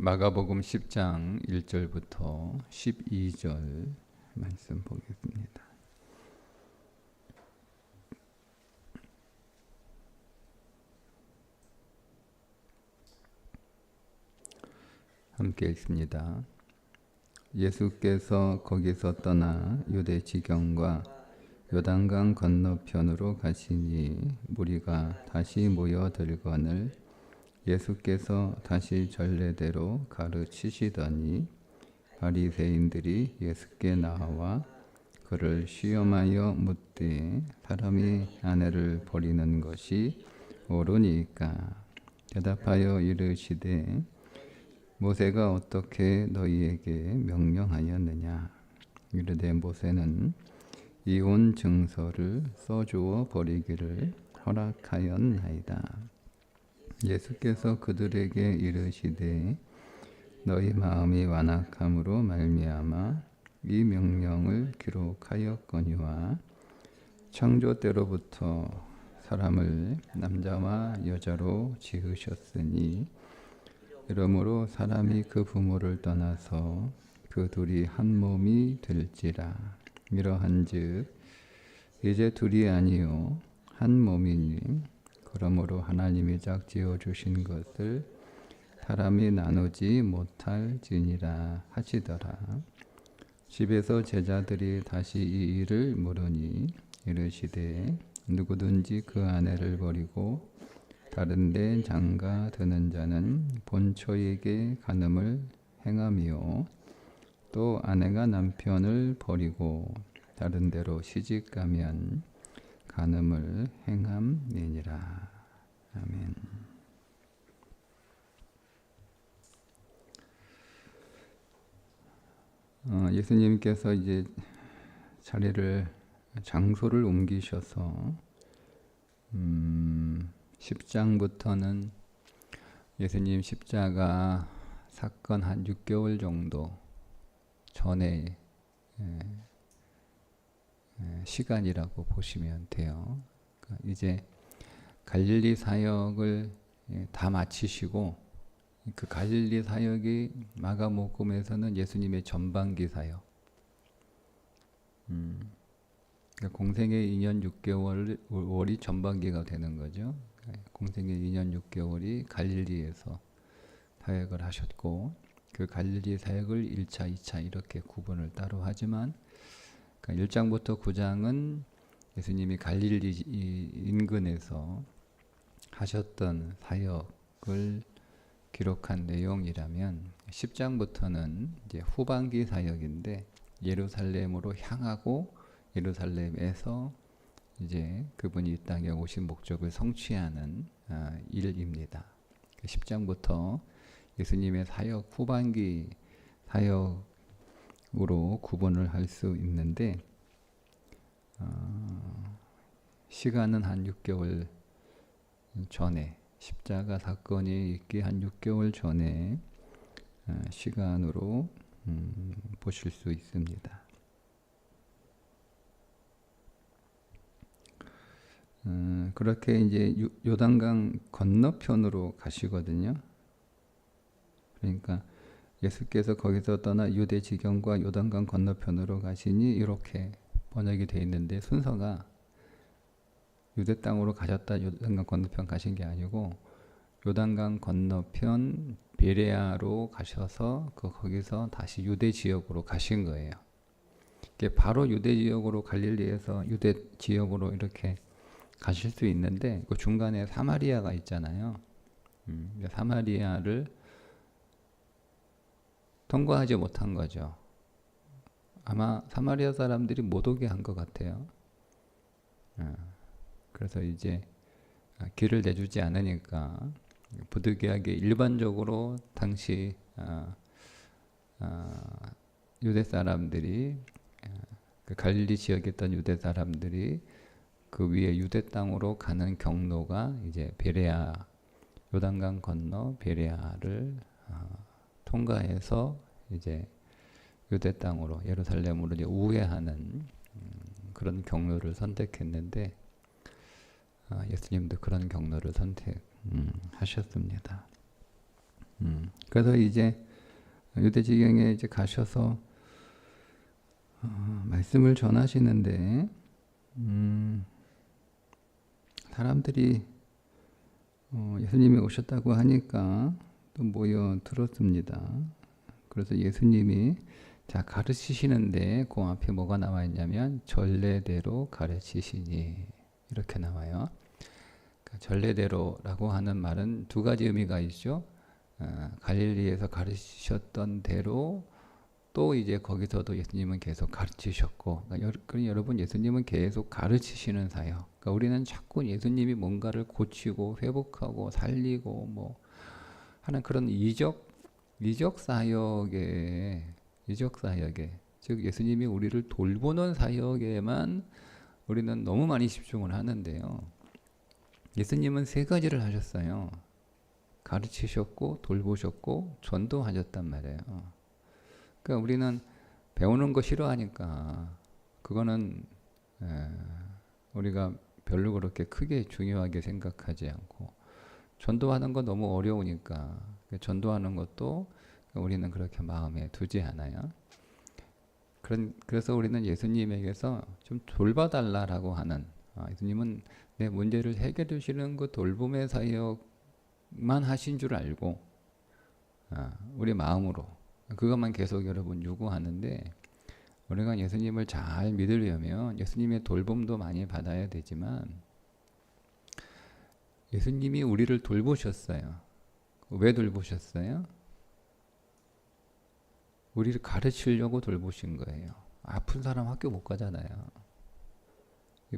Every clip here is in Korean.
마가복음 10장 1절부터 12절 말씀 보겠습니다. 함께 읽습니다. 예수께서 거기서 떠나 유대 지경과 요단강 건너편으로 가시니 무리가 다시 모여들거늘 예수께서 다시 전례대로 가르치시더니 바리새인들이 예수께 나와 그를 시험하여 묻되 사람이 아내를 버리는 것이 옳으니까 대답하여 이르시되 모세가 어떻게 너희에게 명령하였느냐. 이르되 모세는 이혼 증서를 써주어 버리기를 허락하였나이다. 예수께서 그들에게 이르시되 너희 마음이 완악함으로 말미암아 이 명령을 기록하였거니와 창조 때로부터 사람을 남자와 여자로 지으셨으니 이러므로 사람이 그 부모를 떠나서 그 둘이 한 몸이 될지라. 이러한즉 이제 둘이 아니요 한 몸이니 그러므로 하나님이 짝지어 주신 것을 사람이 나누지 못할지니라 하시더라. 집에서 제자들이 다시 이 일을 물으니 이르시되 누구든지 그 아내를 버리고 다른 데 장가 드는 자는 본처에게 간음을 행함이요 또 아내가 남편을 버리고 다른 데로 시집가면 간음을 행함이니라. 아멘. 예수님께서 이제 장소를 옮기셔서 10장부터는 예수님 십자가 사건 한 6개월 정도 전에 시간이라고 보시면 돼요. 이제 갈릴리 사역을 다 마치시고 그 갈릴리 사역이 마가복음에서는 예수님의 전반기 사역. 공생의 2년 6개월이 전반기가 되는 거죠. 공생의 2년 6개월이 갈릴리에서 사역을 하셨고 그 갈릴리 사역을 1차, 2차 이렇게 구분을 따로 하지만 1장부터 9장은 예수님이 갈릴리 인근에서 하셨던 사역을 기록한 내용이라면 10장부터는 이제 후반기 사역인데 예루살렘으로 향하고 예루살렘에서 이제 그분이 이 땅에 오신 목적을 성취하는 일입니다. 10장부터 예수님의 사역 후반기 사역으로 구분을 할 수 있는데 시간은 한 6개월 전에 십자가 사건이 있기 한 6개월 전에 시간으로 보실 수 있습니다. 그렇게 이제 요단강 건너편으로 가시거든요. 그러니까 예수께서 거기서 떠나 유대 지경과 요단강 건너편으로 가시니 이렇게 번역이 되어 있는데 순서가 유대 땅으로 가셨다 요단강 건너편 가신 게 아니고 요단강 건너편 베레아로 가셔서 거기서 다시 유대 지역으로 가신 거예요. 바로 유대 지역으로 갈릴리에서 유대 지역으로 이렇게 가실 수 있는데 그 중간에 사마리아가 있잖아요. 사마리아를 통과하지 못한 거죠. 아마 사마리아 사람들이 못 오게 한 것 같아요. 그래서 이제 길을 내주지 않으니까 부득이하게 일반적으로 당시 유대 사람들이 그 갈릴리 지역에 있던 유대 사람들이 그 위에 유대 땅으로 가는 경로가 이제 베레아 요단강 건너 베레아를 통과해서 이제 유대 땅으로 예루살렘으로 이제 우회하는 그런 경로를 선택했는데 예수님도 그런 경로를 선택하셨습니다. 그래서 이제 유대지경에 이제 가셔서 말씀을 전하시는데 사람들이 예수님이 오셨다고 하니까 또 모여 들었습니다. 그래서 예수님이 자 가르치시는데 그 앞에 뭐가 나와 있냐면 전례대로 가르치시니 이렇게 나와요. 그러니까 전례대로라고 하는 말은 두 가지 의미가 있죠. 갈릴리에서 가르치셨던 대로 또 이제 거기서도 예수님은 계속 가르치셨고, 그러니까 여러분 예수님은 계속 가르치시는 사역. 그러니까 우리는 자꾸 예수님이 뭔가를 고치고 회복하고 살리고 뭐 하는 그런 이적 사역에 즉 예수님이 우리를 돌보는 사역에만 우리는 너무 많이 집중을 하는데요. 예수님은 세 가지를 하셨어요. 가르치셨고 돌보셨고 전도하셨단 말이에요. 그러니까 우리는 배우는 거 싫어하니까 그거는 우리가 별로 그렇게 크게 중요하게 생각하지 않고, 전도하는 거 너무 어려우니까 전도하는 것도 우리는 그렇게 마음에 두지 않아요. 그래서 우리는 예수님에게서 좀 돌봐달라라고 하는, 예수님은 내 문제를 해결해 주시는 그 돌봄의 사역만 하신 줄 알고 우리 마음으로 그것만 계속 여러분 요구하는데, 우리가 예수님을 잘 믿으려면 예수님의 돌봄도 많이 받아야 되지만 예수님이 우리를 돌보셨어요. 왜 돌보셨어요? 우리를 가르치려고 돌보신 거예요. 아픈 사람 학교 못 가잖아요.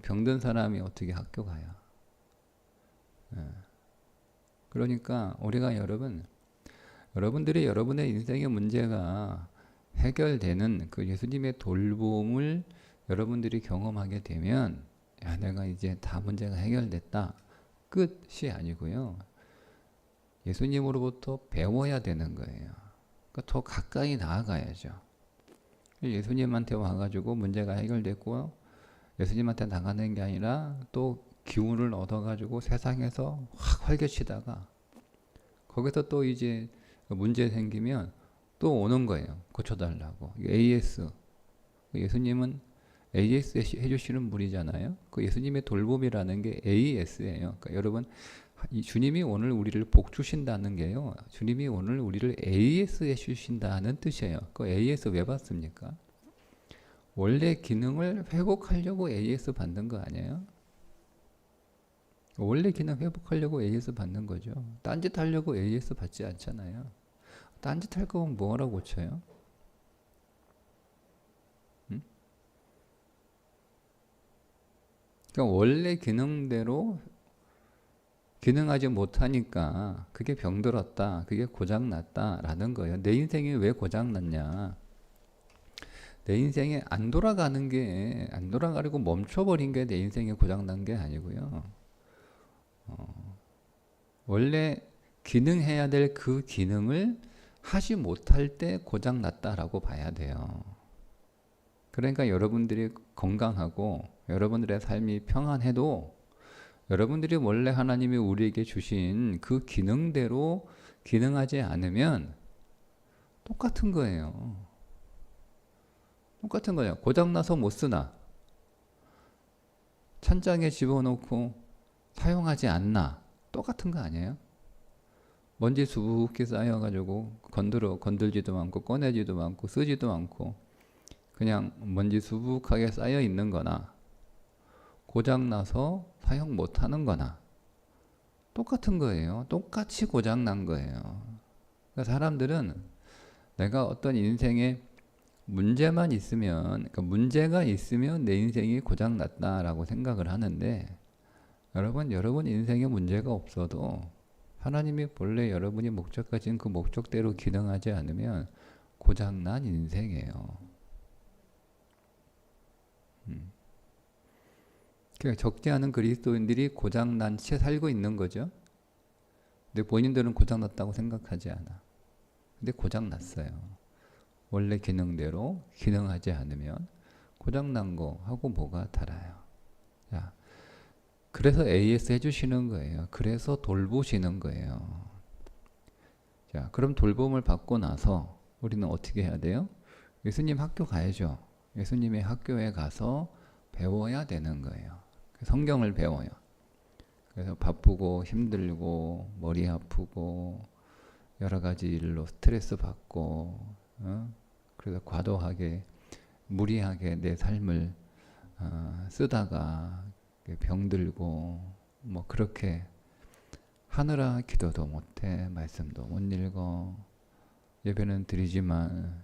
병든 사람이 어떻게 학교 가요? 그러니까 우리가 여러분들이 여러분의 인생의 문제가 해결되는 그 예수님의 돌봄을 여러분들이 경험하게 되면, 야, 내가 이제 다 문제가 해결됐다, 끝이 아니고요. 예수님으로부터 배워야 되는 거예요. 그러니까 더 가까이 나아가야죠. 예수님한테 와가지고 문제가 해결됐고 예수님한테 나가는 게 아니라 또 기운을 얻어가지고 세상에서 확 활개치다가 거기서 또 이제 문제 생기면 또 오는 거예요. 고쳐달라고. AS. 예수님은 AS 해주시는 분이잖아요. 그 예수님의 돌봄이라는 게 AS예요. 그러니까 여러분, 주님이 오늘 우리를 복 주신다는 게요, 주님이 오늘 우리를 AS 해주신다는 뜻이에요. 그 AS 왜 받습니까? 원래 기능을 회복하려고 AS 받는 거 아니에요? 원래 기능 회복하려고 AS 받는 거죠. 딴짓 하려고 AS 받지 않잖아요. 딴짓 할 거면 뭐하라고 고쳐요? 응? 그러니까 원래 기능대로 기능하지 못하니까 그게 병들었다, 그게 고장났다라는 거예요. 내 인생이 왜 고장났냐? 내 인생에 안 돌아가려고 멈춰버린 게 내 인생에 고장난 게 아니고요. 원래 기능해야 될 그 기능을 하지 못할 때 고장났다라고 봐야 돼요. 그러니까 여러분들이 건강하고 여러분들의 삶이 평안해도 여러분들이 원래 하나님이 우리에게 주신 그 기능대로 기능하지 않으면 똑같은 거예요. 똑같은 거예요. 고장나서 못 쓰나? 찬장에 집어넣고 사용하지 않나? 똑같은 거 아니에요? 먼지 수북히 쌓여가지고 건들지도 않고 꺼내지도 않고 쓰지도 않고 그냥 먼지 수북하게 쌓여 있는 거나 고장나서 사용 못하는 거나 똑같은 거예요. 똑같이 고장난 거예요. 그러니까 사람들은 내가 어떤 인생에 문제만 있으면, 그러니까 문제가 있으면 내 인생이 고장났다라고 생각을 하는데, 여러분 인생에 문제가 없어도 하나님이 본래 여러분이 목적 가진 그 목적대로 기능하지 않으면 고장난 인생이에요. 그러니까 적지 않은 그리스도인들이 고장난 채 살고 있는 거죠. 근데 본인들은 고장났다고 생각하지 않아. 근데 고장났어요. 원래 기능대로 기능하지 않으면 고장난 거하고 뭐가 달라요. 자, 그래서 AS 해주시는 거예요. 그래서 돌보시는 거예요. 자, 그럼 돌봄을 받고 나서 우리는 어떻게 해야 돼요? 예수님 학교 가야죠. 예수님의 학교에 가서 배워야 되는 거예요. 성경을 배워요. 그래서 바쁘고 힘들고 머리 아프고 여러 가지 일로 스트레스 받고, 그래서 과도하게 무리하게 내 삶을 쓰다가 병들고 뭐 그렇게 하느라 기도도 못해, 말씀도 못 읽어, 예배는 드리지만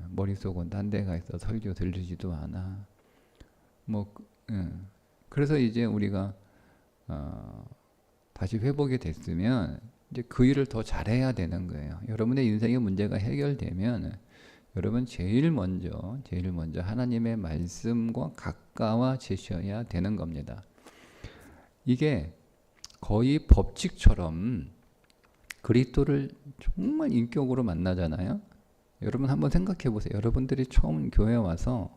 머릿속은 딴 데가 있어 설교 들리지도 않아. 뭐 그래서 이제 우리가 다시 회복이 됐으면 이제 그 일을 더 잘해야 되는 거예요. 여러분의 인생의 문제가 해결되면 여러분 제일 먼저 하나님의 말씀과 가까워지셔야 되는 겁니다. 이게 거의 법칙처럼 그리스도를 정말 인격으로 만나잖아요. 여러분 한번 생각해 보세요. 여러분들이 처음 교회 와서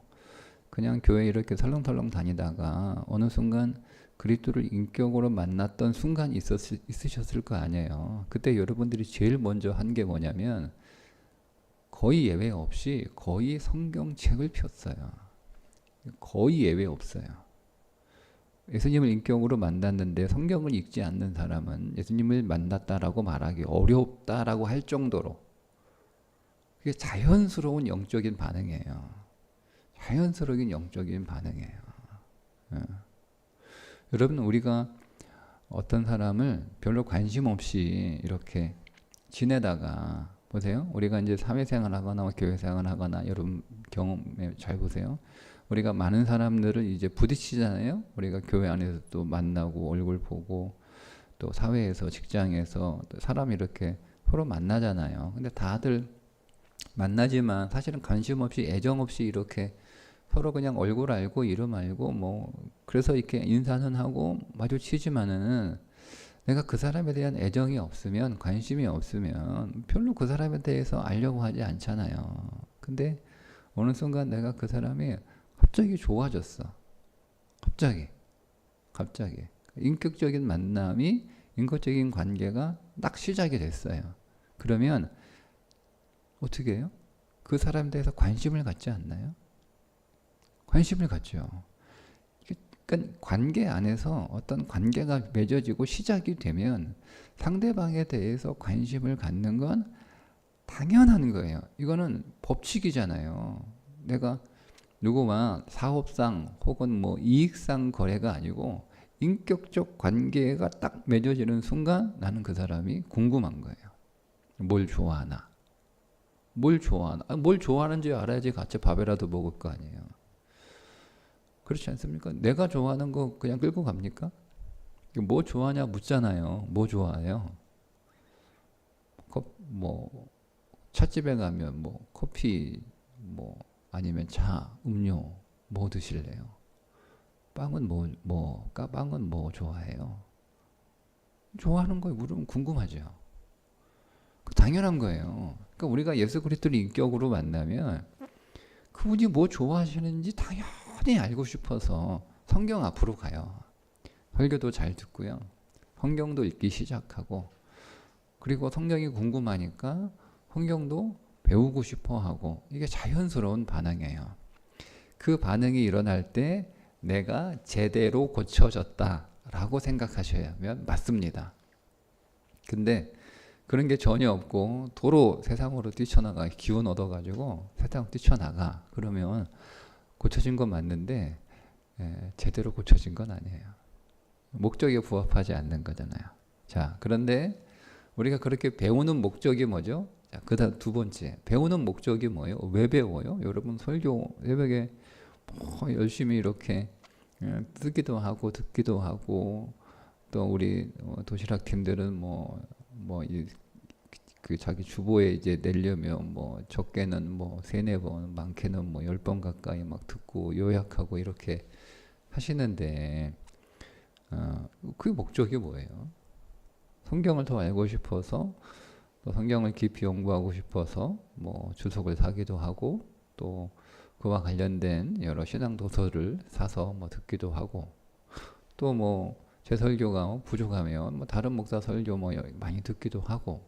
그냥 교회 이렇게 설렁설렁 다니다가 어느 순간 그리스도를 인격으로 만났던 순간이 있으셨을 거 아니에요. 그때 여러분들이 제일 먼저 한 게 뭐냐면 거의 예외 없이 거의 성경책을 폈어요. 거의 예외 없어요. 예수님을 인격으로 만났는데 성경을 읽지 않는 사람은 예수님을 만났다라고 말하기 어렵다라고 할 정도로 그게 자연스러운 영적인 반응이에요. 자연스러운 영적인 반응이에요. 여러분, 우리가 어떤 사람을 별로 관심 없이 이렇게 지내다가 보세요. 우리가 이제 사회생활 하거나 교회생활 하거나 여러분 경험에 잘 보세요. 우리가 많은 사람들을 이제 부딪히잖아요. 우리가 교회 안에서 또 만나고 얼굴 보고 또 사회에서 직장에서 또 사람이 이렇게 서로 만나잖아요. 근데 다들 만나지만 사실은 관심 없이 애정 없이 이렇게 서로 그냥 얼굴 알고 이름 알고 뭐 그래서 이렇게 인사는 하고 마주치지만은 내가 그 사람에 대한 애정이 없으면 관심이 없으면 별로 그 사람에 대해서 알려고 하지 않잖아요. 근데 어느 순간 내가 그 사람이 갑자기 좋아졌어. 갑자기 인격적인 만남이 인격적인 관계가 딱 시작이 됐어요. 그러면 어떻게 해요? 그 사람에 대해서 관심을 갖지 않나요? 관심을 갖죠. 그러니까 관계 안에서 어떤 관계가 맺어지고 시작이 되면 상대방에 대해서 관심을 갖는 건 당연한 거예요. 이거는 법칙이잖아요. 내가 누구와 사업상 혹은 뭐 이익상 거래가 아니고 인격적 관계가 딱 맺어지는 순간 나는 그 사람이 궁금한 거예요. 뭘 좋아하나? 뭘 좋아하는지 알아야지 같이 밥이라도 먹을 거 아니에요. 그렇지 않습니까? 내가 좋아하는 거 그냥 끌고 갑니까? 뭐 좋아하냐 묻잖아요. 뭐 좋아해요? 뭐 찻집에 가면 뭐 커피 뭐 아니면 차, 음료 뭐 드실래요? 빵은 빵은 뭐 좋아해요? 좋아하는 거 물으면 궁금하죠. 당연한 거예요. 그러니까 우리가 예수 그리스도를 인격으로 만나면 그분이 뭐 좋아하시는지 당연히 알고 싶어서 성경 앞으로 가요. 설교도 잘 듣고요. 성경도 읽기 시작하고 그리고 성경이 궁금하니까 성경도 배우고 싶어 하고 이게 자연스러운 반응이에요. 그 반응이 일어날 때 내가 제대로 고쳐졌다라고 생각하셔야면 맞습니다. 근데 그런 게 전혀 없고 도로 세상으로 뛰쳐나가 기운 얻어가지고 세상 뛰쳐나가 그러면 고쳐진 건 맞는데 제대로 고쳐진 건 아니에요. 목적에 부합하지 않는 거잖아요. 자, 그런데 우리가 그렇게 배우는 목적이 뭐죠? 자, 그다음 두 번째 배우는 목적이 뭐예요? 왜 배워요? 여러분 설교 새벽에 열심히 이렇게 쓰기도 하고 듣기도 하고 또 우리 도시락 팀들은 그 자기 주보에 이제 내려면 뭐 적게는 뭐 3-4번, 많게는 뭐 10번 가까이 막 듣고 요약하고 이렇게 하시는데 그 목적이 뭐예요? 성경을 더 알고 싶어서 또 성경을 깊이 연구하고 싶어서 뭐 주석을 사기도 하고 또 그와 관련된 여러 신앙 도서를 사서 뭐 듣기도 하고 또 뭐 제 설교가 부족하면 뭐 다른 목사 설교 뭐 많이 듣기도 하고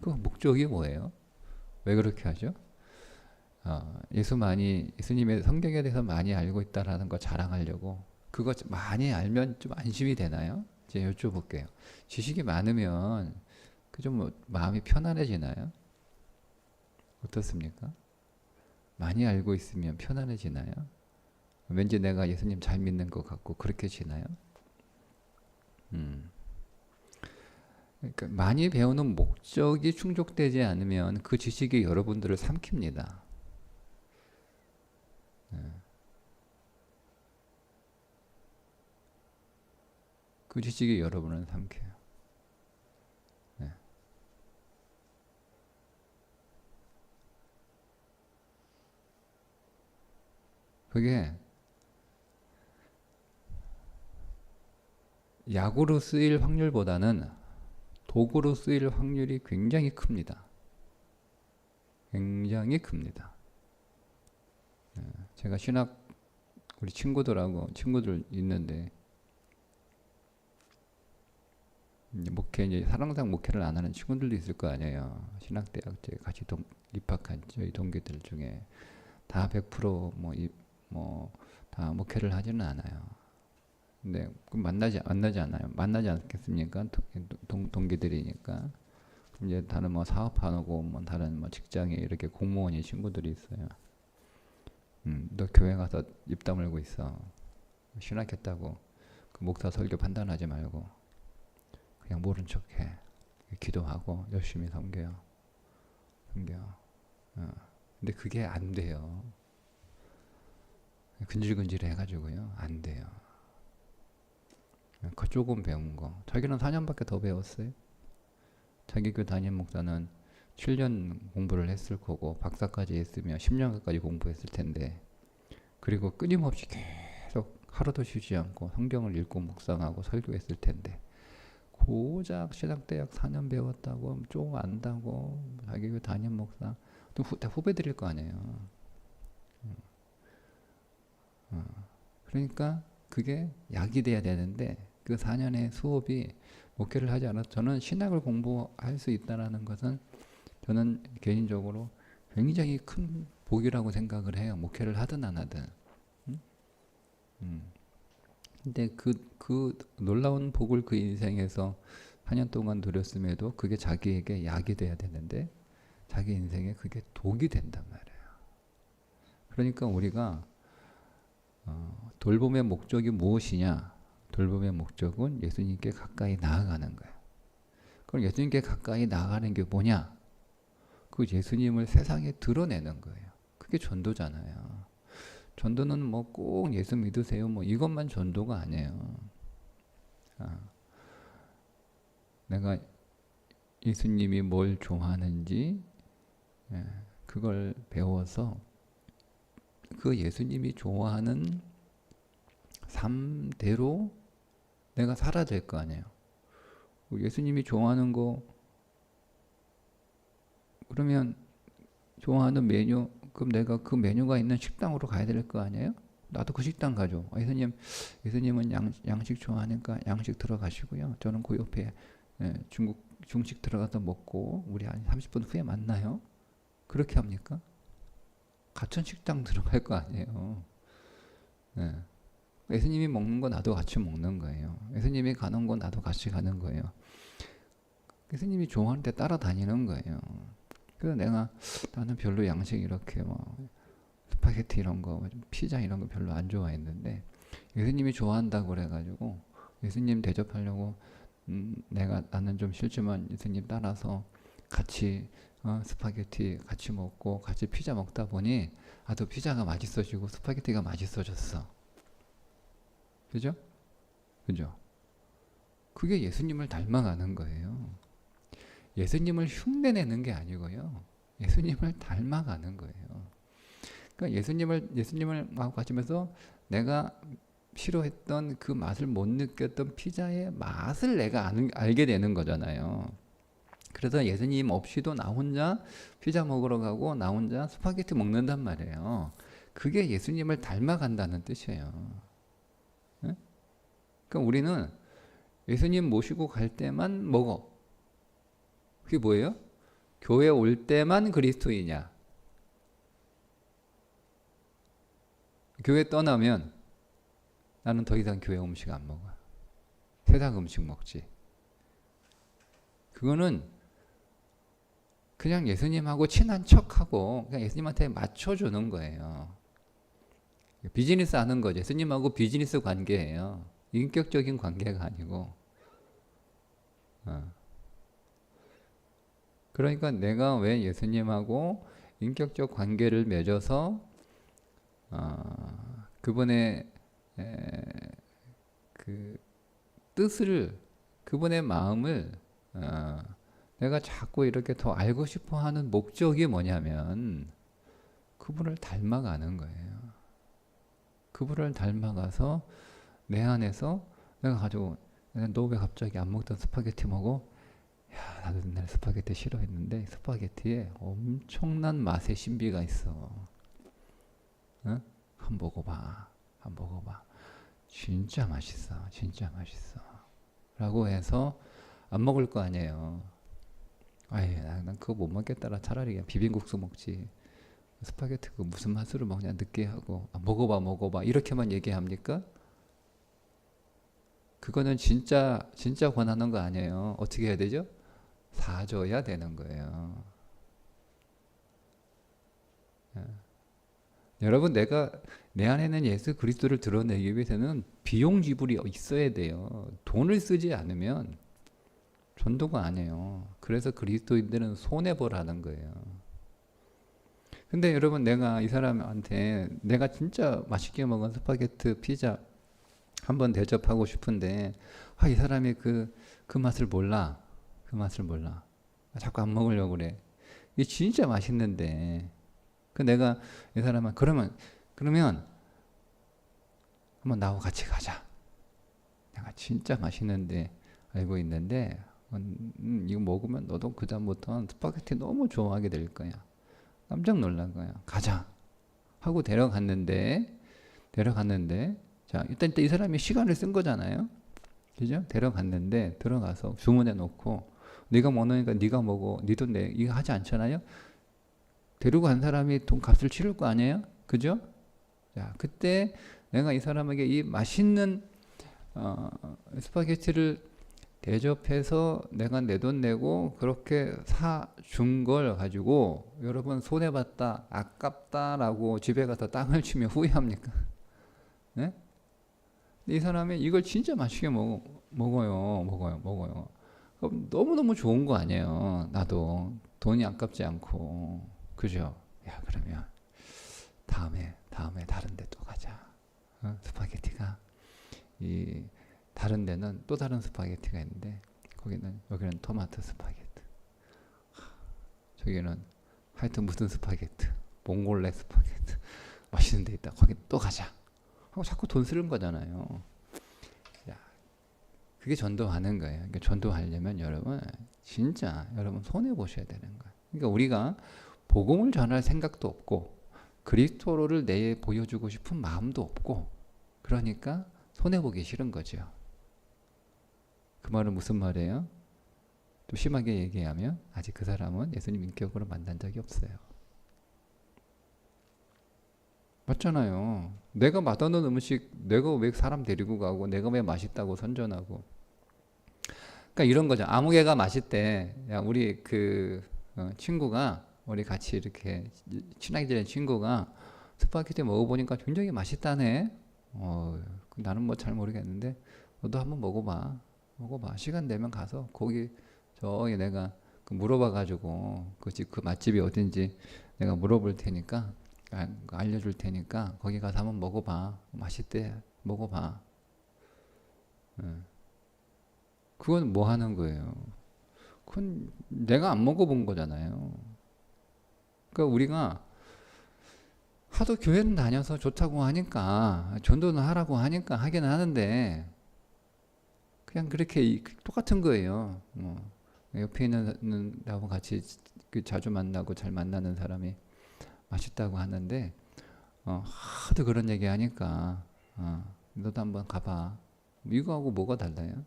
그 목적이 뭐예요? 왜 그렇게 하죠? 예수님의 성경에 대해서 많이 알고 있다라는 거 자랑하려고 그거 많이 알면 좀 안심이 되나요? 제가 여쭤볼게요. 지식이 많으면 그 좀 마음이 편안해지나요? 어떻습니까? 많이 알고 있으면 편안해지나요? 왠지 내가 예수님 잘 믿는 것 같고 그렇게 지나요? 음. 그러니까 많이 배우는 목적이 충족되지 않으면 그 지식이 여러분들을 삼킵니다. 그 지식이 여러분을 삼켜요. 네. 그게 약으로 쓰일 확률보다는 도구로 쓰일 확률이 굉장히 큽니다. 굉장히 큽니다. 제가 우리 친구들 있는데 이제 사랑상 목회를 안 하는 친구들도 있을 거 아니에요. 신학대학 때 같이 입학한 저희 동기들 중에 다 100%다 목회를 하지는 않아요. 근데 만나지 않아요. 만나지 않겠습니까? 동기들이니까. 이제 다른 사업하고 다른 직장에 이렇게 공무원인 친구들이 있어요. 너 교회 가서 입 다물고 있어. 신학했다고 그 목사 설교 판단하지 말고 그냥 모른 척해. 기도하고 열심히 섬겨. 근데 그게 안 돼요. 근질근질 해가지고요. 안 돼요. 그 조금 배운 거. 자기는 4년밖에 더 배웠어요. 자기 교회 담임 목사는 7년 공부를 했을 거고 박사까지 했으면 10년 가까이 공부했을 텐데 그리고 끊임없이 계속 하루도 쉬지 않고 성경을 읽고 묵상하고 설교했을 텐데 고작 신학대학 4년 배웠다고 좀 안다고 자기 교회 담임 목사 또 후배들일 거 아니에요. 그러니까 그게 약이 돼야 되는데 그 4년의 수업이 목회를 하지 않아서 저는 신학을 공부할 수 있다는 것은 저는 개인적으로 굉장히 큰 복이라고 생각을 해요. 목회를 하든 안 하든. 근데 그 놀라운 복을 그 인생에서 4년 동안 누렸음에도 그게 자기에게 약이 돼야 되는데 자기 인생에 그게 독이 된단 말이에요. 그러니까 우리가 돌봄의 목적이 무엇이냐? 돌봄의 목적은 예수님께 가까이 나아가는 거예요. 그럼 예수님께 가까이 나아가는 게 뭐냐? 그 예수님을 세상에 드러내는 거예요. 그게 전도잖아요. 전도는 꼭 예수 믿으세요. 이것만 전도가 아니에요. 내가 예수님이 뭘 좋아하는지 그걸 배워서 그 예수님이 좋아하는 삶대로 내가 살아야 될 거 아니에요. 예수님이 좋아하는 거 그러면 좋아하는 메뉴 그럼 내가 그 메뉴가 있는 식당으로 가야 될 거 아니에요? 나도 그 식당 가죠. 예수님은 양식 좋아하니까 양식 들어가시고요. 저는 그 옆에 중식 들어가서 먹고 우리 한 30분 후에 만나요. 그렇게 합니까? 같은 식당 들어갈 거 아니에요. 예수님이 먹는 거 나도 같이 먹는 거예요. 예수님이 가는 거 나도 같이 가는 거예요. 예수님이 좋아하는 데 따라다니는 거예요. 그래서 나는 별로 양식 이렇게 스파게티 이런 거, 피자 이런 거 별로 안 좋아했는데 예수님이 좋아한다고 그래가지고 예수님 대접하려고 나는 좀 싫지만 예수님 따라서 같이 스파게티 같이 먹고 같이 피자 먹다 보니 또 피자가 맛있어지고 스파게티가 맛있어졌어. 그죠? 그죠? 그게 예수님을 닮아가는 거예요. 예수님을 흉내내는 게 아니고요. 예수님을 닮아가는 거예요. 그러니까 예수님을 가지면서 내가 싫어했던 그 맛을 못 느꼈던 피자의 맛을 내가 알게 되는 거잖아요. 그래서 예수님 없이도 나 혼자 피자 먹으러 가고 나 혼자 스파게티 먹는단 말이에요. 그게 예수님을 닮아간다는 뜻이에요. 네? 그러니까 우리는 예수님 모시고 갈 때만 먹어. 그게 뭐예요? 교회 올 때만 그리스도이냐? 교회 떠나면 나는 더 이상 교회 음식 안 먹어. 세상 음식 먹지. 그거는 그냥 예수님하고 친한 척하고 그냥 예수님한테 맞춰주는 거예요. 비즈니스 하는 거죠. 예수님하고 비즈니스 관계예요. 인격적인 관계가 아니고. 그러니까 내가 왜 예수님하고 인격적 관계를 맺어서 그분의 그 뜻을, 그분의 마음을 내가 자꾸 이렇게 더 알고 싶어 하는 목적이 뭐냐면 그분을 닮아가는 거예요. 그분을 닮아가서 내 안에서 내가 가지고, 너 왜 갑자기 안 먹던 스파게티 먹어? 야, 나도 옛날에 스파게티 싫어했는데 스파게티에 엄청난 맛의 신비가 있어. 응? 한번 먹어봐. 한번 먹어봐. 진짜 맛있어. 진짜 맛있어. 라고 해서 안 먹을 거 아니에요. 아예 난 그거 못 먹겠다라. 차라리 그냥 비빔국수 먹지. 스파게티 그 무슨 맛으로 먹냐 느끼하고. 먹어봐 먹어봐 이렇게만 얘기합니까? 그거는 진짜 권하는 거 아니에요. 어떻게 해야 되죠? 사줘야 되는 거예요. 여러분, 내가 내 안에는 예수 그리스도를 드러내기 위해서는 비용 지불이 있어야 돼요. 돈을 쓰지 않으면 전도가 아니에요. 그래서 그리스도인들은 손해보라는 거예요. 근데 여러분, 내가 이 사람한테 내가 진짜 맛있게 먹은 스파게티 피자 한번 대접하고 싶은데 이 사람이 그 맛을 몰라. 그 맛을 몰라. 자꾸 안 먹으려고 그래. 이게 진짜 맛있는데 내가 이 사람은 그러면 한번 나하고 같이 가자. 내가 진짜 맛있는데 알고 있는데 이거 먹으면 너도 그다음부터는 스파게티 너무 좋아하게 될 거야. 깜짝 놀란 거야. 가자 하고 데려갔는데 자, 일단 이 사람이 시간을 쓴 거잖아요. 그죠? 데려갔는데 들어가서 주문해 놓고 네가 먹으니까 네가 먹어. 네 돈 내. 이거 하지 않잖아요. 데리고 간 사람이 돈 값을 치를 거 아니에요? 그죠? 자, 그때 내가 이 사람에게 이 맛있는 스파게티를 대접해서 내가 내 돈 내고 그렇게 사준 걸 가지고 여러분 손해봤다, 아깝다라고 집에 가서 땅을 치면 후회합니까? 네? 이 사람이 이걸 진짜 맛있게 먹어요. 그럼 너무너무 좋은 거 아니에요. 나도 돈이 아깝지 않고. 그죠? 야, 그러면 다음에 다른 데 또 가자. 스파게티가 다른 데는 또 다른 스파게티가 있는데 여기는 토마토 스파게티. 저기는 하여튼 무슨 스파게티, 몽골레 스파게티 맛있는 데 있다. 거기 또 가자. 하고 자꾸 돈 쓰는 거잖아요. 야, 그게 전도하는 거예요. 그러니까 전도하려면 여러분 진짜 여러분 손해 보셔야 되는 거예요. 그러니까 우리가 복음을 전할 생각도 없고 그리스도를 내에 보여주고 싶은 마음도 없고 그러니까 손해 보기 싫은 거죠. 그 말은 무슨 말이에요? 또 심하게 얘기하면 아직 그 사람은 예수님 인격으로 만난 적이 없어요. 맞잖아요. 내가 맛없는 음식 내가 왜 사람 데리고 가고 내가 왜 맛있다고 선전하고. 그러니까 이런 거죠. 아무개가 맛있대. 야, 우리 친구가 우리 같이 이렇게 친하게 지낸 친구가 스파게티 먹어보니까 굉장히 맛있다네. 나는 뭐 잘 모르겠는데 너도 한번 먹어봐. 시간 되면 가서 거기 저기 내가 물어봐가지고 그 맛집이 어딘지 내가 물어볼 테니까 알려줄 테니까 거기 가서 한번 먹어봐. 맛있대. 먹어봐. 그건 뭐 하는 거예요? 그건 내가 안 먹어본 거잖아요. 그러니까 우리가 하도 교회는 다녀서 좋다고 하니까 전도는 하라고 하니까 하긴 하는데 그냥 그렇게 똑같은 거예요. 옆에 있는 나하고 같이 자주 만나고 잘 만나는 사람이 맛있다고 하는데 하도 그런 얘기 하니까 너도 한번 가봐. 이거하고 뭐가 달라요?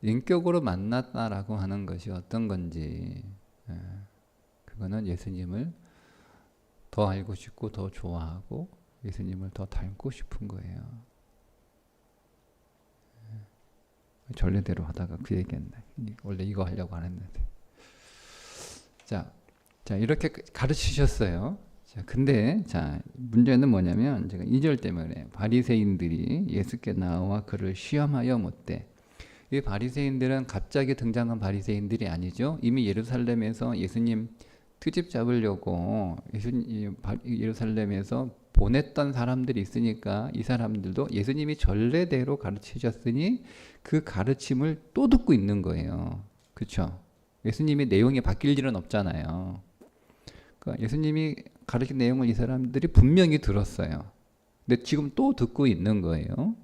인격으로 만났다라고 하는 것이 어떤 건지, 그거는 예수님을 더 알고 싶고 더 좋아하고 예수님을 더 닮고 싶은 거예요. 전례대로 하다가 그 얘기했네. 원래 이거 하려고 안 했는데. 자 이렇게 가르치셨어요. 자, 근데 문제는 뭐냐면 제가 2절 때문에 바리새인들이 예수께 나와 그를 시험하여 묻되, 이 바리새인들은 갑자기 등장한 바리새인들이 아니죠. 이미 예루살렘에서 예수님 트집 잡으려고 예루살렘에서 보냈던 사람들이 있으니까 이 사람들도 예수님이 전례대로 가르치셨으니 그 가르침을 또 듣고 있는 거예요. 그렇죠? 예수님이 내용이 바뀔 일은 없잖아요. 그러니까 예수님이 가르친 내용을 이 사람들이 분명히 들었어요. 근데 지금 또 듣고 있는 거예요.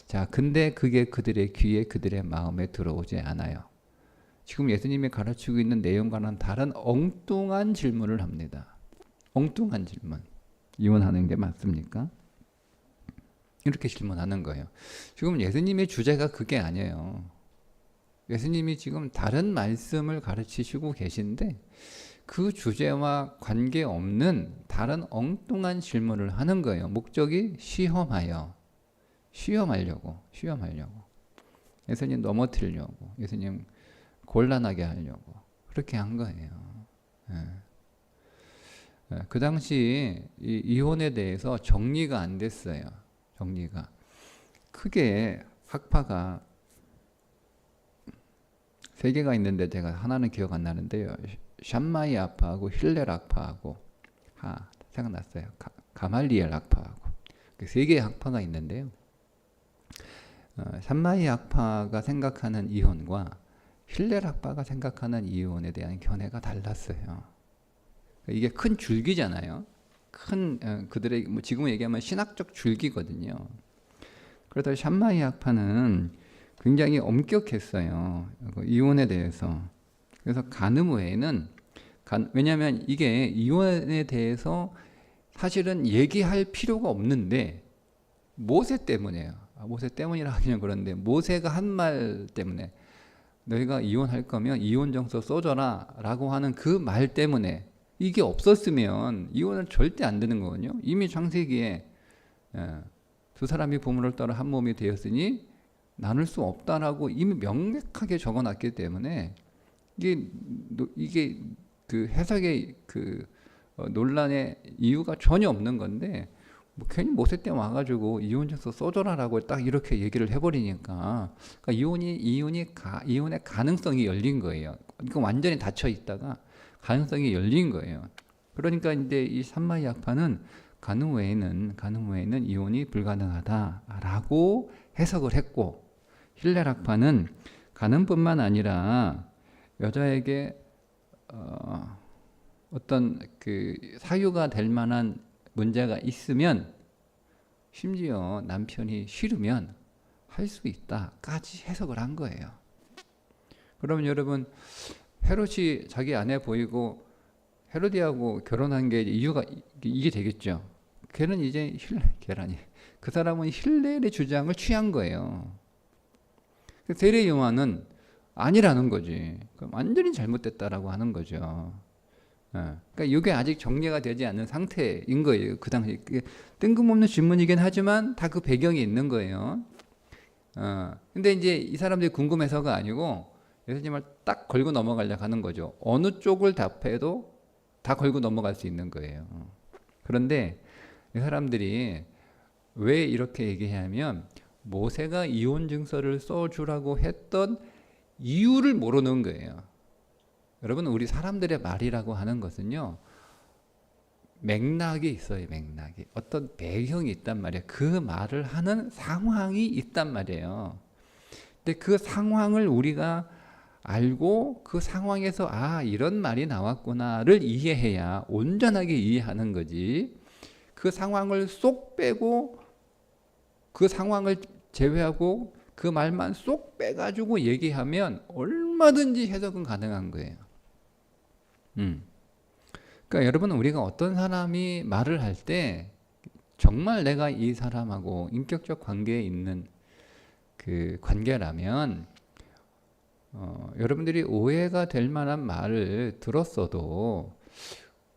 자, 근데 그게 그들의 귀에, 그들의 마음에 들어오지 않아요. 지금 예수님이 가르치고 있는 내용과는 다른 엉뚱한 질문을 합니다. 엉뚱한 질문. 이혼하는 게 맞습니까? 이렇게 질문하는 거예요. 지금 예수님의 주제가 그게 아니에요. 예수님이 지금 다른 말씀을 가르치시고 계신데 그 주제와 관계없는 다른 엉뚱한 질문을 하는 거예요. 목적이 시험하려고. 예수님 넘어뜨리려고. 예수님 곤란하게 하려고. 그렇게 한 거예요. 그 당시 이 이혼에 대해서 정리가 안 됐어요. 정리가. 크게 학파가 세 개가 있는데 제가 하나는 기억 안 나는데요. 샴마이 학파하고 힐렐 학파하고 생각났어요. 가말리엘 학파하고 세 개의 학파가 있는데요. 샴마이 학파가 생각하는 이혼과 힐렐 학파가 생각하는 이혼에 대한 견해가 달랐어요. 이게 큰 줄기잖아요. 그들의 지금 얘기하면 신학적 줄기거든요. 그래서 샴마이 학파는 굉장히 엄격했어요. 이혼에 대해서. 그래서 간음 외에는 왜냐하면 이게 이혼에 대해서 사실은 얘기할 필요가 없는데 모세 때문에요. 모세 때문이라 하기는 그런데 모세가 한 말 때문에 너희가 이혼할 거면 이혼정서 써줘라 라고 하는 그 말 때문에 이게 없었으면 이혼은 절대 안 되는 거거든요. 이미 창세기에 두 사람이 부모를 따라 한 몸이 되었으니 나눌 수 없다라고 이미 명백하게 적어놨기 때문에 이게 그 해석의 논란의 이유가 전혀 없는 건데 괜히 모세 때 와가지고 이혼정서 써줘라라고 딱 이렇게 얘기를 해버리니까 그러니까 이혼의 가능성이 열린 거예요. 이거 완전히 닫혀 있다가 가능성이 열린 거예요. 그러니까 이제 이 샴마이 학파는 간음 외에는 이혼이 불가능하다라고 해석을 했고, 힐렐 학파는 간음뿐만 아니라 여자에게 어떤 그 사유가 될 만한 문제가 있으면 심지어 남편이 싫으면 할 수 있다까지 해석을 한 거예요. 그러면 여러분 헤롯이 자기 아내 보이고 헤로디하고 결혼한 게 이유가 이게 되겠죠. 걔는 이제 그 사람은 힐렐의 주장을 취한 거예요. 세례 요한은 아니라는 거지. 완전히 잘못됐다라고 하는 거죠. 그러니까 이게 아직 정리가 되지 않은 상태인 거예요. 그 당시 뜬금없는 질문이긴 하지만 다 그 배경이 있는 거예요. 근데 이제 이 사람들이 궁금해서가 아니고 예수님을 딱 걸고 넘어가려고 하는 거죠. 어느 쪽을 답해도 다 걸고 넘어갈 수 있는 거예요. 그런데 이 사람들이 왜 이렇게 얘기하면 모세가 이혼 증서를 써주라고 했던 이유를 모르는 거예요. 여러분, 우리 사람들의 말이라고 하는 것은요, 맥락이 있어요. 맥락이. 어떤 배경이 있단 말이에요. 그 말을 하는 상황이 있단 말이에요. 근데 그 상황을 우리가 알고 그 상황에서 이런 말이 나왔구나를 이해해야 온전하게 이해하는 거지. 그 상황을 쏙 빼고 그 상황을 제외하고 그 말만 쏙 빼가지고 얘기하면 얼마든지 해석은 가능한 거예요. 그러니까 여러분, 우리가 어떤 사람이 말을 할 때 정말 내가 이 사람하고 인격적 관계에 있는 그 관계라면 여러분들이 오해가 될 만한 말을 들었어도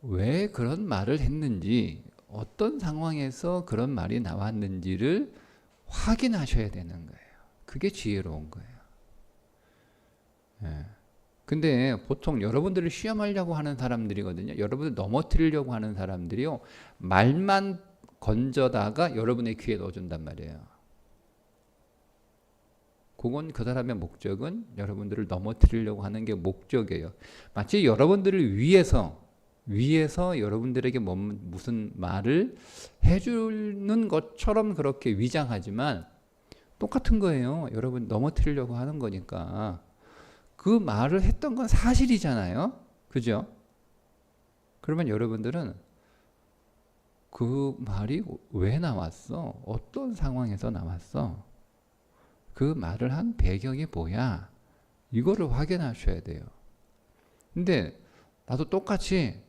왜 그런 말을 했는지, 어떤 상황에서 그런 말이 나왔는지를 확인하셔야 되는 거예요. 그게 지혜로운 거예요. 예. 근데 보통 여러분들을 시험하려고 하는 사람들이거든요. 여러분들 넘어뜨리려고 하는 사람들이요, 말만 건져다가 여러분의 귀에 넣어준단 말이에요. 그건 그 사람의 목적은 여러분들을 넘어뜨리려고 하는 게 목적이에요. 마치 여러분들을 위해서 여러분들에게 무슨 말을 해주는 것처럼 그렇게 위장하지만 똑같은 거예요. 여러분 넘어뜨리려고 하는 거니까. 그 말을 했던 건 사실이잖아요. 그죠? 그러면 여러분들은 그 말이 왜 나왔어? 어떤 상황에서 나왔어? 그 말을 한 배경이 뭐야? 이거를 확인하셔야 돼요. 근데 나도 똑같이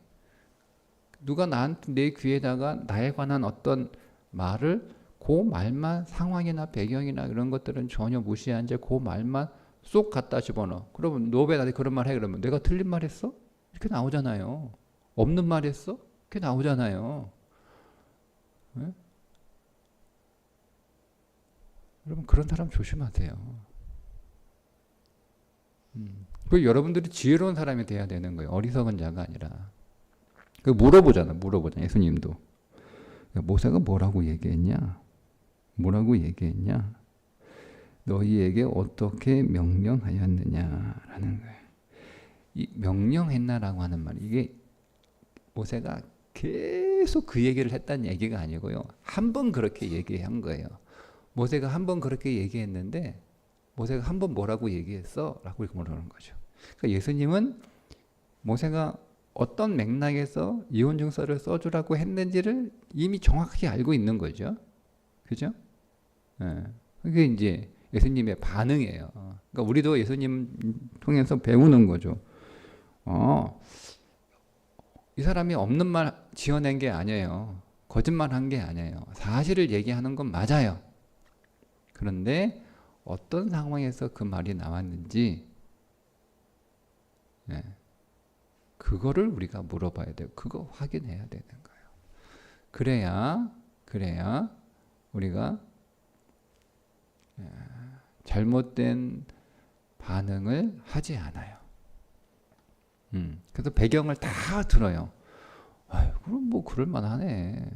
누가 나한테 내 귀에다가 나에 관한 어떤 말을, 그 말만, 상황이나 배경이나 이런 것들은 전혀 무시한 채 그 말만 쏙 갖다 집어넣어. 그러면 너 왜 나한테 그런 말 해? 그러면 내가 틀린 말 했어? 이렇게 나오잖아요. 없는 말 했어? 이렇게 나오잖아요. 네? 여러분 그런 사람 조심하세요. 그 여러분들이 지혜로운 사람이 돼야 되는 거예요. 어리석은 자가 아니라. 그 물어보잖아. 예수님도. 모세가 뭐라고 얘기했냐? 너희에게 어떻게 명령하였느냐라는 거예요. 이 명령했나라고 하는 말, 이게 모세가 계속 그 얘기를 했다는 얘기가 아니고요. 한 번 그렇게 얘기한 거예요. 모세가 한 번 그렇게 얘기했는데, 모세가 한 번 뭐라고 얘기했어? 라고 물어보는 거죠. 그러니까 예수님은 모세가 어떤 맥락에서 이혼증서를 써주라고 했는지를 이미 정확하게 알고 있는 거죠. 그죠? 예. 그게 이제 예수님의 반응이에요. 그러니까 우리도 예수님 통해서 배우는 거죠. 이 사람이 없는 말 지어낸 게 아니에요. 거짓말한 게 아니에요. 사실을 얘기하는 건 맞아요. 그런데 어떤 상황에서 그 말이 나왔는지, 네, 그거를 우리가 물어봐야 돼요. 그거 확인해야 되는 거예요. 그래야 우리가 잘못된 반응을 하지 않아요. 그래서 배경을 다 들어요. 아유, 그럼 뭐 그럴 만하네.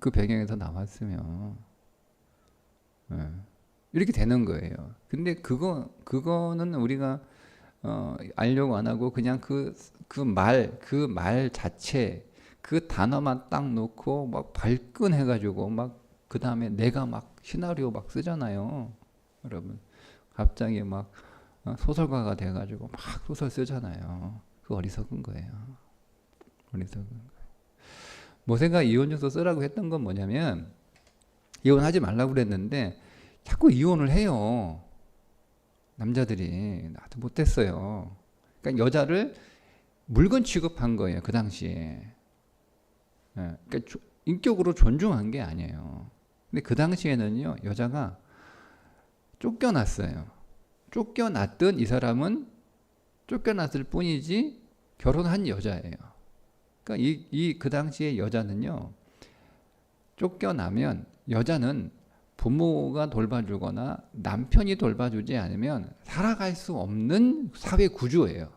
그 배경에서 나왔으면. 이렇게 되는 거예요. 근데 그거는 우리가 알려고 안 하고 그냥 그 말 자체, 그 단어만 딱 놓고 막 발끈해가지고 막 그 다음에 내가 막 시나리오 막 쓰잖아요. 여러분 갑자기 막 소설가가 돼가지고 막 소설 쓰잖아요. 그 어리석은 거예요. 모세가 이혼증서 쓰라고 했던 건 뭐냐면, 이혼하지 말라고 그랬는데 자꾸 이혼을 해요. 남자들이. 나도 못했어요. 그러니까 여자를 물건 취급한 거예요. 그 당시에. 그러니까 인격으로 존중한 게 아니에요. 근데 그 당시에는요, 여자가 쫓겨났어요. 쫓겨났던 이 사람은 쫓겨났을 뿐이지 결혼한 여자예요. 그러니까 그 당시에 여자는요, 쫓겨나면 여자는 부모가 돌봐주거나 남편이 돌봐주지 않으면 살아갈 수 없는 사회 구조예요.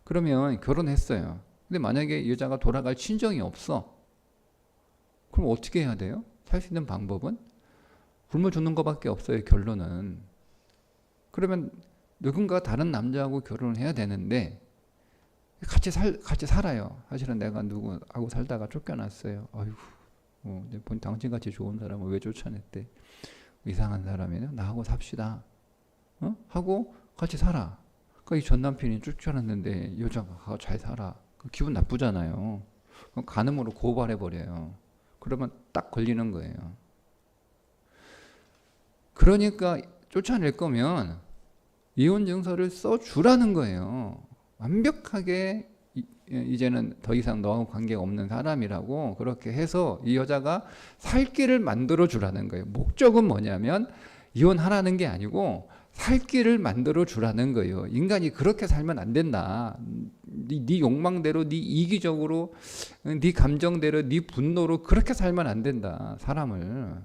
그러면 결혼했어요. 근데 만약에 여자가 돌아갈 친정이 없어. 그럼 어떻게 해야 돼요? 살 수 있는 방법은 굶어 죽는 것밖에 없어요. 결론은. 그러면 누군가 다른 남자하고 결혼을 해야 되는데 같이 살아요. 사실은 내가 누구하고 살다가 쫓겨났어요. 아이고, 당신같이 좋은 사람을 왜 쫓아냈대? 이상한 사람이네. 나하고 삽시다. 하고 같이 살아. 그러니까 이 전 남편이 쫓겨났는데 여자가 잘 살아. 기분 나쁘잖아요. 간음으로 고발해버려요. 그러면 딱 걸리는 거예요. 그러니까 쫓아낼 거면 이혼증서를 써주라는 거예요. 완벽하게 이제는 더 이상 너하고 관계가 없는 사람이라고 그렇게 해서 이 여자가 살 길을 만들어 주라는 거예요. 목적은 뭐냐면 이혼하라는 게 아니고 살 길을 만들어 주라는 거예요. 인간이 그렇게 살면 안 된다. 네 욕망대로, 네 이기적으로, 네 감정대로, 네 분노로 그렇게 살면 안 된다. 사람을.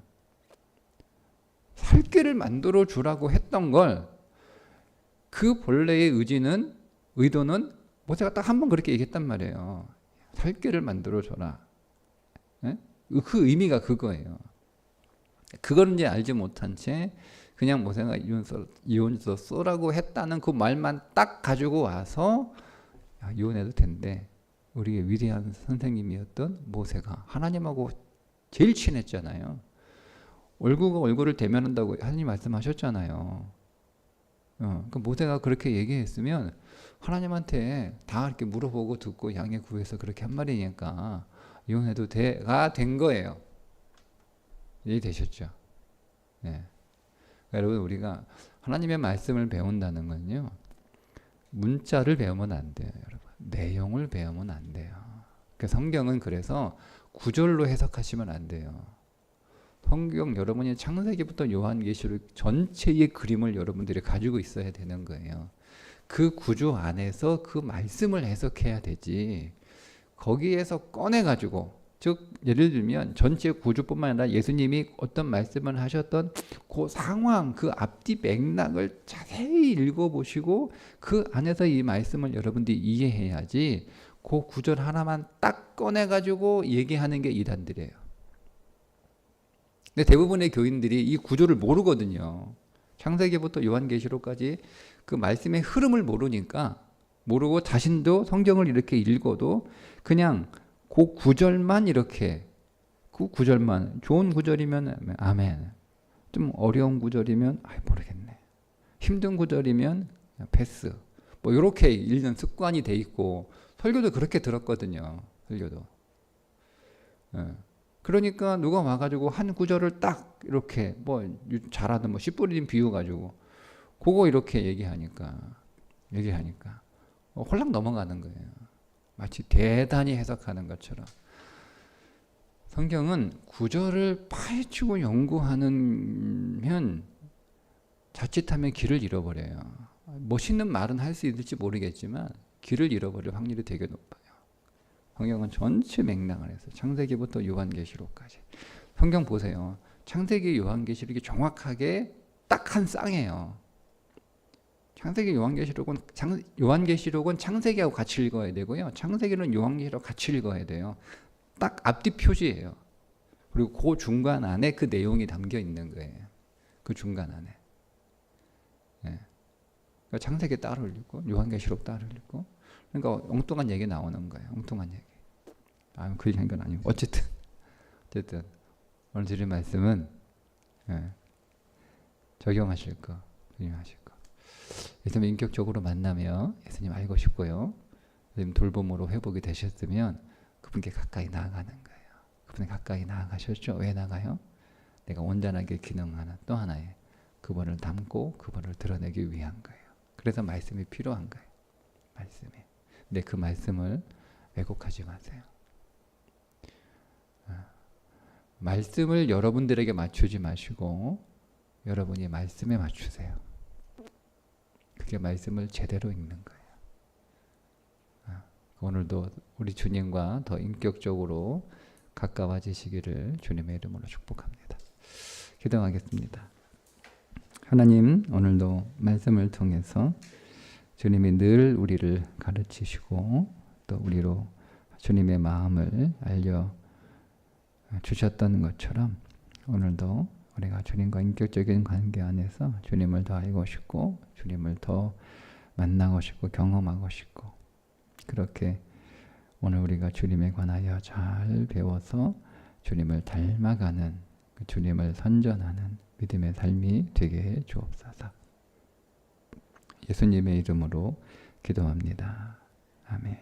살 길을 만들어 주라고 했던 걸 그 본래의 의도는 모세가 딱 한 번 그렇게 얘기했단 말이에요. 살 길을 만들어 줘라. 그 의미가 그거예요. 그걸 이제 알지 못한 채 그냥 모세가 이혼서 써라고 했다는 그 말만 딱 가지고 와서 이혼해도 된대. 우리의 위대한 선생님이었던 모세가 하나님하고 제일 친했잖아요. 얼굴과 얼굴을 대면한다고 하나님 말씀하셨잖아요. 그러니까 모세가 그렇게 얘기했으면 하나님한테 다 이렇게 물어보고 듣고 양해 구해서 그렇게 한 말이니까 이혼해도 돼가 된 거예요. 이해되셨죠? 네. 여러분, 우리가 하나님의 말씀을 배운다는 건요, 문자를 배우면 안 돼요, 여러분. 내용을 배우면 안 돼요. 성경은 그래서 구절로 해석하시면 안 돼요. 성경 여러분이 창세기부터 요한계시록 전체의 그림을 여러분들이 가지고 있어야 되는 거예요. 그 구조 안에서 그 말씀을 해석해야 되지, 거기에서 꺼내가지고, 즉 예를 들면 전체 구조뿐만 아니라 예수님이 어떤 말씀을 하셨던 그 상황, 그 앞뒤 맥락을 자세히 읽어보시고 그 안에서 이 말씀을 여러분들이 이해해야지, 그 구절 하나만 딱 꺼내가지고 얘기하는 게 이단들이에요. 근데 대부분의 교인들이 이 구조를 모르거든요. 창세기부터 요한계시록까지 그 말씀의 흐름을 모르고 자신도 성경을 이렇게 읽어도 그냥 그 구절만 이렇게, 그 구절만, 좋은 구절이면 아멘, 좀 어려운 구절이면 모르겠네, 힘든 구절이면 패스, 뭐 이렇게 읽는 습관이 돼 있고, 설교도 그렇게 들었거든요. 설교도. 그러니까 누가 와가지고 한 구절을 딱 이렇게 뭐 잘하든 뭐 씨 뿌리는 비유 가지고 그거 이렇게 얘기하니까 홀랑 넘어가는 거예요. 마치 대단히 해석하는 것처럼. 성경은 구절을 파헤치고 연구하면 자칫하면 길을 잃어버려요. 멋있는 말은 할 수 있을지 모르겠지만 길을 잃어버릴 확률이 되게 높아요. 성경은 전체 맥락을 해서 창세기부터 요한계시록까지. 성경 보세요. 창세기 요한계시록이 정확하게 딱 한 쌍이에요. 창세기 요한계시록은 창세기하고 같이 읽어야 되고요. 창세기는 요한계시록 같이 읽어야 돼요. 딱 앞뒤 표지예요. 그리고 그 중간 안에 그 내용이 담겨 있는 거예요. 그 중간 안에. 네. 그러니까 창세기 따로 읽고 요한계시록 따로 읽고. 그러니까 엉뚱한 얘기 나오는 거예요. 엉뚱한 얘기. 그 얘기한 건 아니고. 어쨌든 오늘 드린 말씀은 적용하실 거. 예수님 인격적으로 만나며 예수님 알고 싶고요. 예수님 돌봄으로 회복이 되셨으면 그분께 가까이 나아가는 거예요. 그분에 가까이 나아가셨죠. 왜 나가요? 내가 온전하게 기능하는 또 하나의 그분을 닮고 그분을 드러내기 위한 거예요. 그래서 말씀이 필요한 거예요. 말씀이. 근데 그 말씀을 왜곡하지 마세요. 말씀을 여러분들에게 맞추지 마시고 여러분이 말씀에 맞추세요. 그게 말씀을 제대로 읽는 거예요. 오늘도 우리 주님과 더 인격적으로 가까워지시기를 주님의 이름으로 축복합니다. 기도하겠습니다. 하나님, 오늘도 말씀을 통해서 주님이 늘 우리를 가르치시고 또 우리로 주님의 마음을 알려주셨던 것처럼 오늘도 우리가 주님과 인격적인 관계 안에서 주님을 더 알고 싶고 주님을 더 만나고 싶고 경험하고 싶고, 그렇게 오늘 우리가 주님에 관하여 잘 배워서 주님을 닮아가는, 주님을 선전하는 믿음의 삶이 되게 해 주옵소서. 예수님의 이름으로 기도합니다. 아멘.